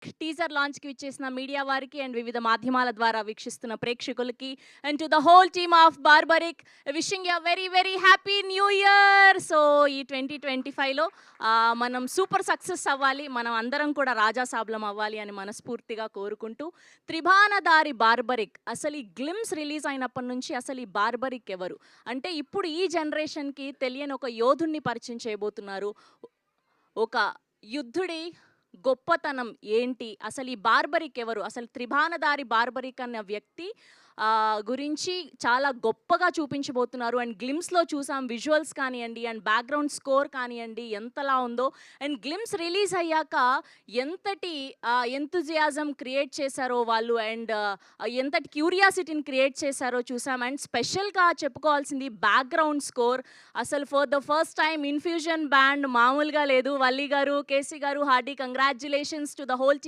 Barbaric teaser లాంచ్‌కి విచ్చేసిన media వారికి and వివిధ మాధ్యమాల ద్వారా వీక్షిస్తున్న ప్రేక్షకులకి and to the whole team of barbaric wishing you very very happy new year. So ఈ 2025లో మనం సూపర్ సక్సెస్ అవ్వాలి, మనం అందరం కూడా రాజాసాబ్లం అవ్వాలి అని మనస్ఫూర్తిగా కోరుకుంటూ, త్రిభానదారి బార్బరిక్ అసలు ఈ గ్లిమ్స్ రిలీజ్ అయినప్పటి నుంచి అసలు ఈ బార్బరిక్ ఎవరు అంటే ఇప్పుడు ఈ జనరేషన్‌కి తెలియని ఒక యోధుడిని పరిచయం చేయబోతున్నారు. ఒక యుద్ధుడి గొప్పతనం ఏంటి? అసలు ఈ బార్బరిక్ ఎవరు? అసలు త్రిభానదారి బార్బరిక్ అన్న వ్యక్తి గురించి చాలా గొప్పగా చూపించబోతున్నారు. అండ్ గ్లిమ్స్‌లో చూసాం విజువల్స్ కానియండి, అండ్ బ్యాక్‌గ్రౌండ్ స్కోర్ కానియండి ఎంతలా ఉందో. అండ్ గ్లిమ్స్ రిలీజ్ అయ్యాక ఎంతటి ఎంతూజియాజం క్రియేట్ చేశారో వాళ్ళు, అండ్ ఎంతటి క్యూరియాసిటీని క్రియేట్ చేశారో చూసాం. అండ్ స్పెషల్‌గా చెప్పుకోవాల్సింది బ్యాక్‌గ్రౌండ్ స్కోర్. అసలు for the first time infusion band మామూలుగా లేదు. వల్లి గారు, కేసీ గారు hearty congratulations to the whole team.